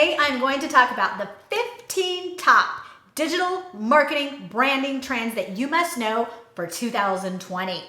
Today, I'm going to talk about the 15 top digital marketing branding trends that you must know for 2020.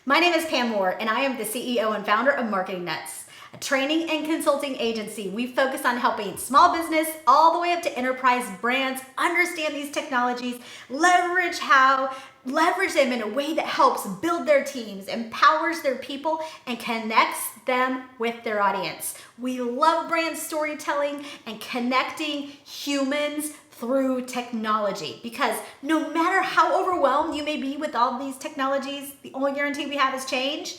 My name is Pam Moore, and I am the CEO and founder of Marketing Nuts, a training and consulting agency. We focus on helping small business all the way up to enterprise brands understand these technologies, leverage them in a way that helps build their teams, empowers their people, and connects them with their audience. We love brand storytelling and connecting humans through technology, because no matter how overwhelmed you may be with all these technologies, the only guarantee we have is change.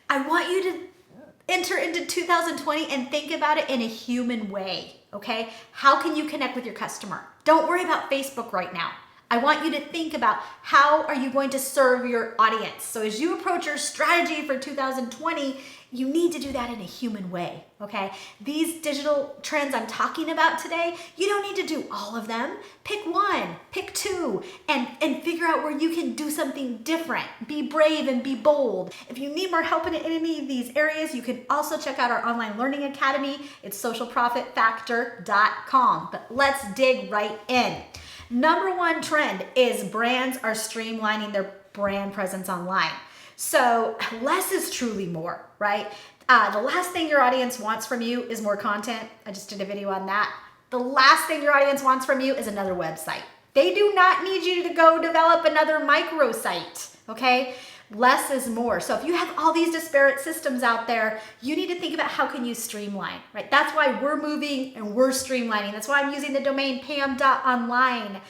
I want you to enter into 2020 and think about it in a human way, okay? How can you connect with your customer? Don't worry about Facebook right now. I want you to think about how are you going to serve your audience. So as you approach your strategy for 2020, you need to do that in a human way, okay? These digital trends I'm talking about today, you don't need to do all of them. Pick one, pick two, and figure out where you can do something different. Be brave and be bold. If you need more help in any of these areas, you can also check out our online learning academy. It's socialprofitfactor.com. But let's dig right in. Number one trend is brands are streamlining their brand presence online. So less is truly more, right? The last thing your audience wants from you is more content. I just did a video on that. The last thing your audience wants from you is another website. They do not need you to go develop another microsite, okay? Less is more. So if you have all these disparate systems out there, you need to think about how can you streamline, right? That's why we're moving and we're streamlining. That's why I'm using the domain pam.online,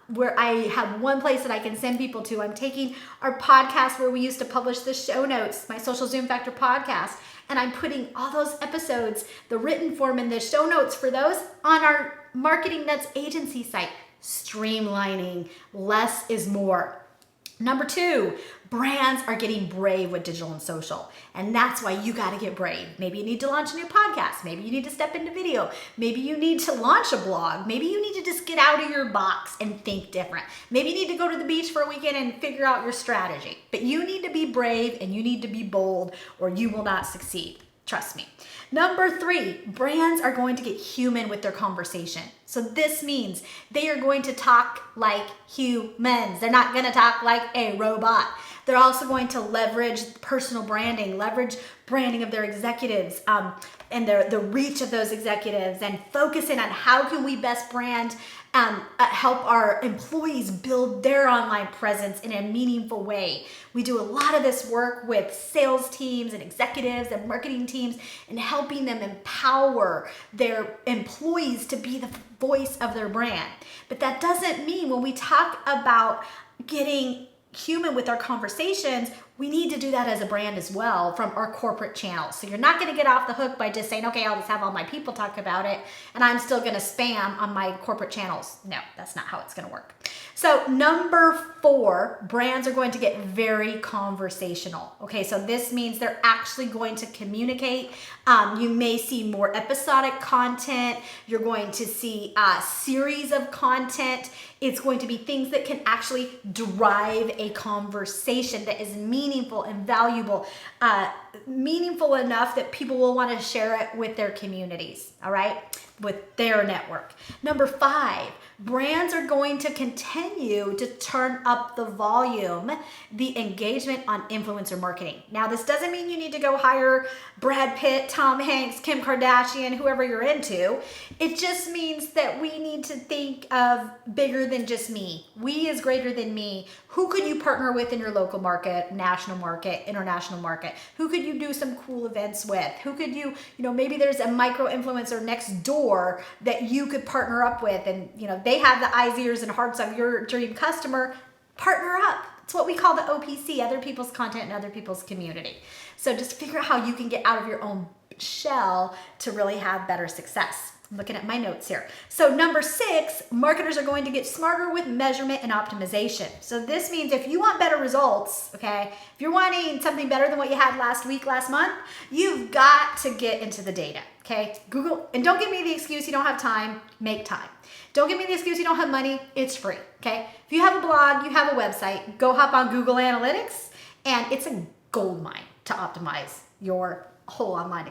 where I have one place that I can send people to. I'm taking our podcast where we used to publish the show notes, my Social Zoom Factor podcast, and I'm putting all those episodes, the written form and the show notes for those on our Marketing Nuts agency site. Streamlining, less is more. Number two, brands are getting brave with digital and social. And that's why you got to get brave. Maybe you need to launch a new podcast. Maybe you need to step into video. Maybe you need to launch a blog. Maybe you need to just get out of your box and think different. Maybe you need to go to the beach for a weekend and figure out your strategy. But you need to be brave and you need to be bold, or you will not succeed. Trust me. Number three, brands are going to get human with their conversation. So this means they are going to talk like humans. They're not going to talk like a robot. They're also going to leverage personal branding, leverage branding of their executives, and the reach of those executives, and focus in on how can we best brand, help our employees build their online presence in a meaningful way. We do a lot of this work with sales teams and executives and marketing teams and helping them empower their employees to be the voice of their brand. But that doesn't mean when we talk about getting human with our conversations, we need to do that as a brand as well from our corporate channels. So you're not going to get off the hook by just saying, okay, I'll just have all my people talk about it and I'm still going to spam on my corporate channels. No, that's not how it's going to work. So number four, brands are going to get very conversational. Okay, so this means they're actually going to communicate. You may see more episodic content. You're going to see a series of content. It's going to be things that can actually drive a conversation that is meaningful and valuable, meaningful enough that people will want to share it with their communities, all right, with their network. Number five, brands are going to continue to turn up the volume, the engagement on influencer marketing. Now, this doesn't mean you need to go hire Brad Pitt, Tom Hanks, Kim Kardashian, whoever you're into. It just means that we need to think of bigger than just me. We is greater than me. Who could you partner with in your local market, national market, international market? Who could you do some cool events with? Who could maybe there's a micro influencer next door that you could partner up with, and they have the eyes, ears, and hearts of your dream customer. Partner up. It's what we call the OPC, other people's content and other people's community. So just figure out how you can get out of your own shell to really have better success. I'm looking at my notes here. So number six, marketers are going to get smarter with measurement and optimization. So this means if you want better results, okay, if you're wanting something better than what you had last week, last month, you've got to get into the data, okay? Google, and don't give me the excuse you don't have time, make time. Don't give me the excuse you don't have money, it's free, okay? If you have a blog, you have a website, go hop on Google Analytics, and it's a gold mine to optimize your whole online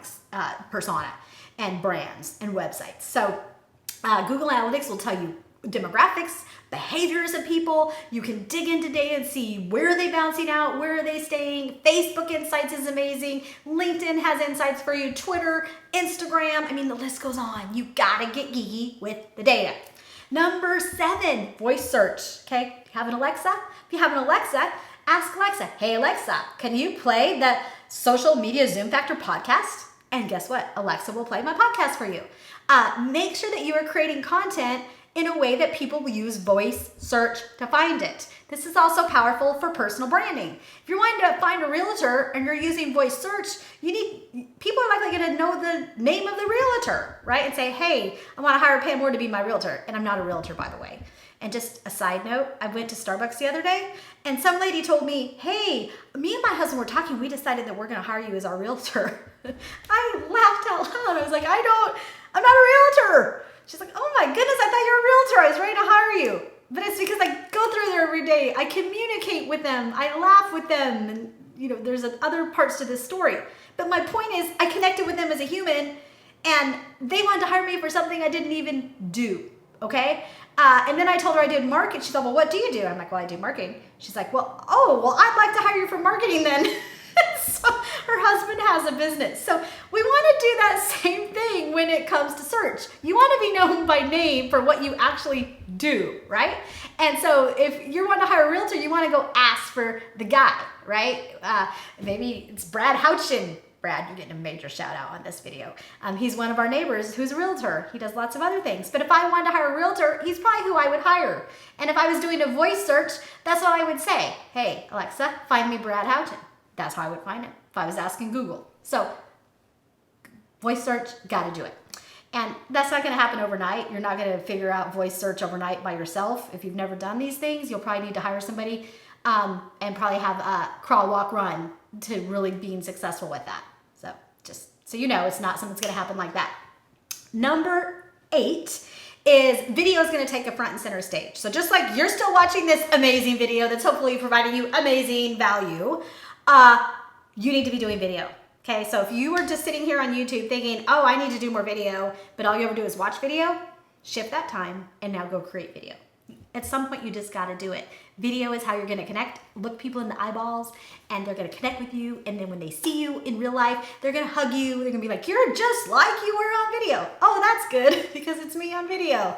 persona and brands and websites. So Google Analytics will tell you demographics, behaviors of people. You can dig into data and see where are they bouncing out, where are they staying. Facebook Insights is amazing. LinkedIn has insights for you. Twitter, Instagram. I mean, the list goes on. You gotta get geeky with the data. Number 7, voice search. Okay, you have an Alexa? If you have an Alexa, ask Alexa, hey Alexa, can you play the Social Media Zoom Factor podcast? And guess what? Alexa will play my podcast for you. Make sure that you are creating content in a way that people will use voice search to find it. This is also powerful for personal branding. If you're wanting to find a realtor and you're using voice search, people are likely going to know the name of the realtor, right? And say, hey, I want to hire Pam Moore to be my realtor. And I'm not a realtor, by the way. And just a side note, I went to Starbucks the other day and some lady told me, hey, me and my husband were talking. We decided that we're going to hire you as our realtor. I laughed out loud. I was like, I'm not a realtor. She's like, oh my goodness, I thought you were a realtor. I was ready to hire you. But it's because I go through there every day. I communicate with them. I laugh with them. And, there's other parts to this story. But my point is, I connected with them as a human and they wanted to hire me for something I didn't even do. Okay? And then I told her I did marketing. She thought, well, what do you do? I'm like, well, I do marketing. She's like, well, I'd like to hire you for marketing then. So her husband has a business. So we want to do that same thing when it comes to search. You want to be known by name for what you actually do, right? And so if you want to hire a realtor, you want to go ask for the guy, right? Maybe it's Brad Houchin. Brad, you're getting a major shout out on this video. He's one of our neighbors who's a realtor. He does lots of other things. But if I wanted to hire a realtor, he's probably who I would hire. And if I was doing a voice search, that's what I would say. Hey, Alexa, find me Brad Houchin. That's how I would find him if I was asking Google. So voice search, got to do it. And that's not going to happen overnight. You're not going to figure out voice search overnight by yourself. If you've never done these things, you'll probably need to hire somebody and probably have a crawl, walk, run to really being successful with that. So just so you know, it's not something that's going to happen like that. Number 8 is video is going to take a front and center stage. So just like you're still watching this amazing video that's hopefully providing you amazing value, you need to be doing video. Okay, so if you were just sitting here on YouTube thinking, oh, I need to do more video, but all you ever do is watch video, shift that time and now go create video. At some point, you just got to do it. Video is how you're going to connect, look people in the eyeballs, and they're going to connect with you. And then when they see you in real life, they're going to hug you. They're going to be like, you're just like you were on video. Oh, that's good because it's me on video.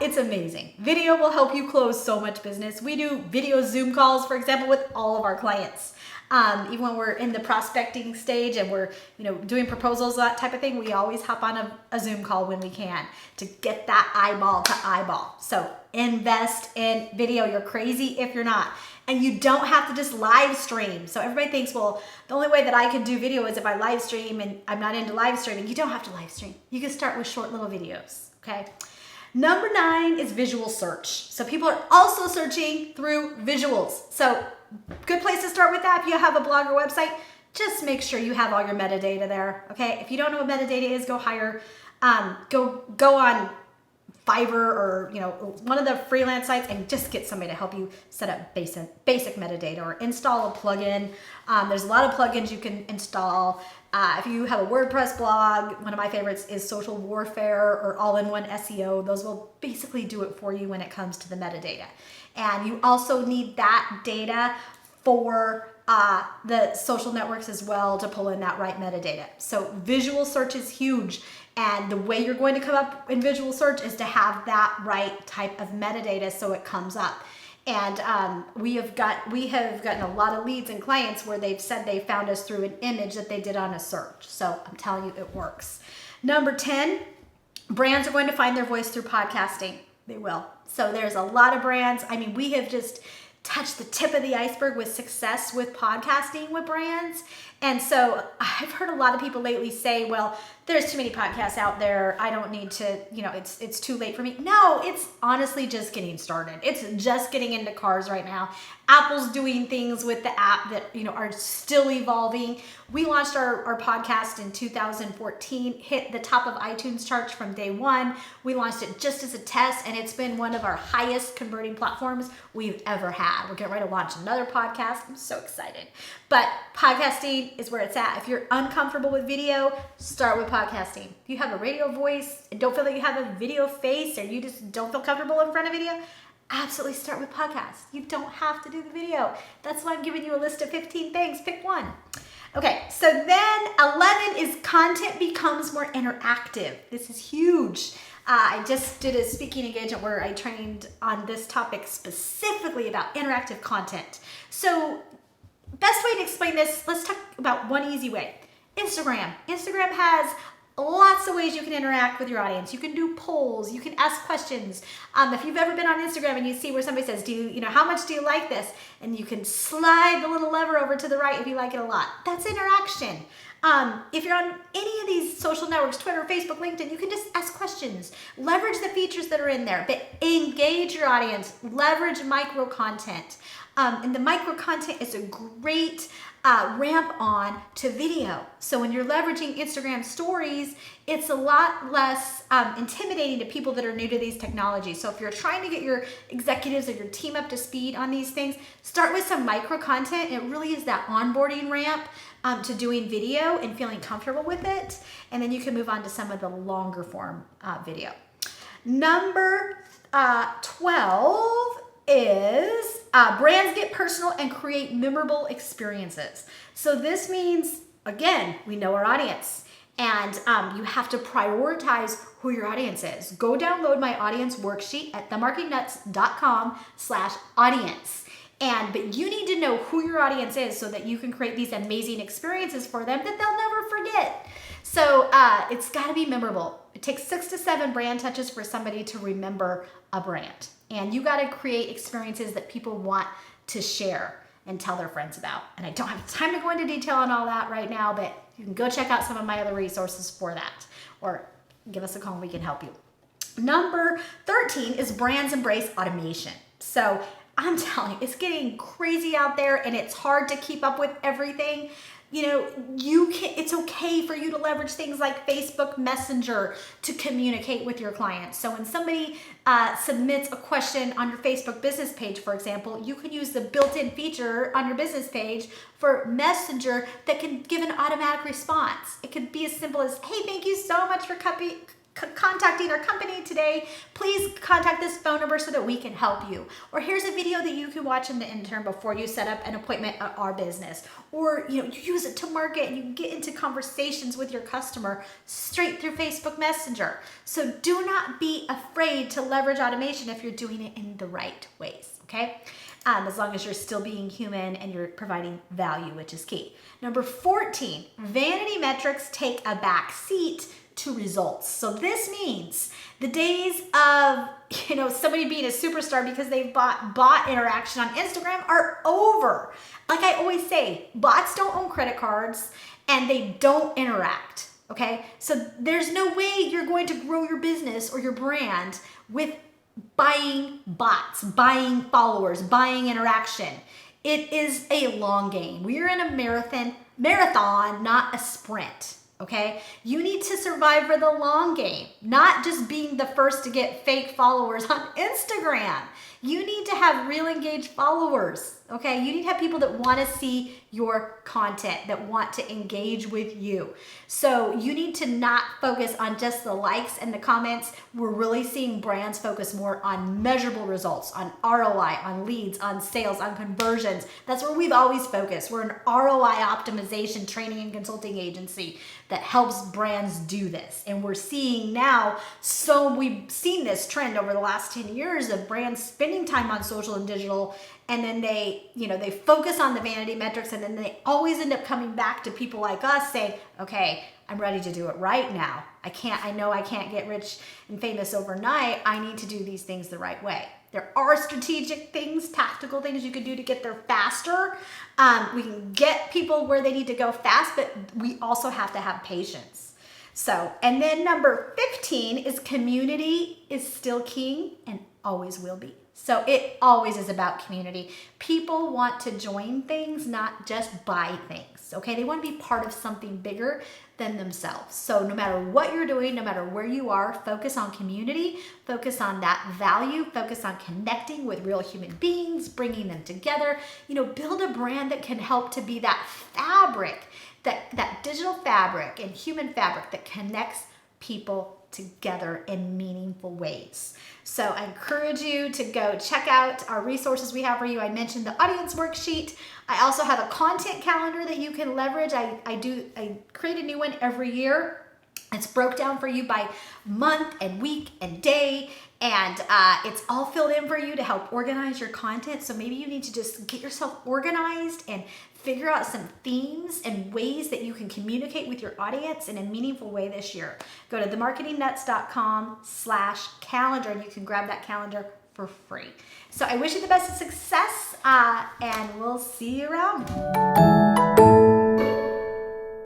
It's amazing. Video will help you close so much business. We do video Zoom calls, for example, with all of our clients. Even when we're in the prospecting stage and we're, doing proposals, that type of thing, we always hop on a Zoom call when we can to get that eyeball to eyeball. So invest in video. You're crazy if you're not. And you don't have to just live stream. So everybody thinks, well, the only way that I can do video is if I live stream, and I'm not into live streaming. You don't have to live stream. You can start with short little videos, okay? Number 9 is visual search. So people are also searching through visuals. So good place to start with that. If you have a blog or website, just make sure you have all your metadata there, okay? If you don't know what metadata is, go hire, go on Fiverr or one of the freelance sites and just get somebody to help you set up basic metadata or install a plugin. There's a lot of plugins you can install. If you have a WordPress blog, one of my favorites is Social Warfare or All-in-One SEO. Those will basically do it for you when it comes to the metadata. And you also need that data for the social networks as well to pull in that right metadata. So visual search is huge. And the way you're going to come up in visual search is to have that right type of metadata so it comes up. And we have gotten a lot of leads and clients where they've said they found us through an image that they did on a search. So I'm telling you, it works. Number 10, brands are going to find their voice through podcasting. They will. So there's a lot of brands. I mean, we have just touched the tip of the iceberg with success with podcasting with brands. And so I've heard a lot of people lately say, well, there's too many podcasts out there. I don't need to, it's too late for me. No, it's honestly just getting started. It's just getting into cars right now. Apple's doing things with the app that, are still evolving. We launched our podcast in 2014, hit the top of iTunes charts from day one. We launched it just as a test, and it's been one of our highest converting platforms we've ever had. We're getting ready to launch another podcast. I'm so excited. But podcasting podcasting is where it's at. If you're uncomfortable with video, start with podcasting. If you have a radio voice and don't feel like you have a video face, or you just don't feel comfortable in front of video, absolutely start with podcasts. You don't have to do the video. That's why I'm giving you a list of 15 things. Pick one. Okay, so then 11 is content becomes more interactive. This is huge. I just did a speaking engagement where I trained on this topic specifically about interactive content. So best way to explain this, let's talk about one easy way. Instagram. Instagram has lots of ways you can interact with your audience. You can do polls. You can ask questions. If you've ever been on Instagram and you see where somebody says, how much do you like this? And you can slide the little lever over to the right if you like it a lot. That's interaction. If you're on any of these social networks, Twitter, Facebook, LinkedIn, you can just ask questions. Leverage the features that are in there, but engage your audience. Leverage micro content. And the micro content is a great ramp on to video. So when you're leveraging Instagram stories, it's a lot less intimidating to people that are new to these technologies. So if you're trying to get your executives or your team up to speed on these things, start with some micro content. It really is that onboarding ramp to doing video and feeling comfortable with it. And then you can move on to some of the longer form video. Number 12 is brands get personal and create memorable experiences. So this means, again, we know our audience, and you have to prioritize who your audience is. Go download my audience worksheet at themarketingnuts.com/audience. But you need to know who your audience is so that you can create these amazing experiences for them that they'll never forget. So it's got to be memorable. It takes 6 to 7 brand touches for somebody to remember a brand. And you got to create experiences that people want to share and tell their friends about. And I don't have time to go into detail on all that right now, but you can go check out some of my other resources for that, or give us a call and we can help you. Number 13 is brands embrace automation. So I'm telling you, it's getting crazy out there and it's hard to keep up with everything. It's okay for you to leverage things like Facebook Messenger to communicate with your clients. So when somebody submits a question on your Facebook business page, for example, you can use the built-in feature on your business page for Messenger that can give an automatic response. It could be as simple as, hey, thank you so much for contacting our company today. Please contact this phone number so that we can help you. Or here's a video that you can watch in the intern before you set up an appointment at our business. Or you use it to market and you get into conversations with your customer straight through Facebook Messenger. So do not be afraid to leverage automation if you're doing it in the right ways, okay? As long as you're still being human and you're providing value, which is key. Number 14, vanity metrics take a back seat to results. So this means the days of somebody being a superstar because they've bot interaction on Instagram are over. Like I always say, bots don't own credit cards and they don't interact. Okay, so there's no way you're going to grow your business or your brand with buying bots, buying followers, buying interaction. It is a long game. We're in a marathon, not a sprint. Okay, you need to survive for the long game, not just being the first to get fake followers on Instagram. You need to have real engaged followers. Okay, you need to have people that want to see your content, that want to engage with you. So you need to not focus on just the likes and the comments. We're really seeing brands focus more on measurable results, on ROI, on leads, on sales, on conversions. That's where we've always focused. We're an ROI optimization training and consulting agency that helps brands do this. And we're seeing now, so we've seen this trend over the last 10 years of brands spending time on social and digital, and then they focus on the vanity metrics, and then they always end up coming back to people like us saying, okay, I'm ready to do it right now. I know I can't get rich and famous overnight. I need to do these things the right way. There are strategic things, tactical things you can do to get there faster. We can get people where they need to go fast, but we also have to have patience. So, and then number 15 is community is still king and always will be. So it always is about community. People want to join things, not just buy things, okay? They want to be part of something bigger than themselves. So no matter what you're doing, no matter where you are, focus on community, focus on that value, focus on connecting with real human beings, bringing them together, build a brand that can help to be that fabric that digital fabric and human fabric that connects people together in meaningful ways. So I encourage you to go check out our resources we have for you. I mentioned the audience worksheet. I also have a content calendar that you can leverage. I create a new one every year. It's broke down for you by month and week and day, and it's all filled in for you to help organize your content. So maybe you need to just get yourself organized and figure out some themes and ways that you can communicate with your audience in a meaningful way this year. Go to themarketingnuts.com/calendar and you can grab that calendar for free. So I wish you the best of success, and we'll see you around.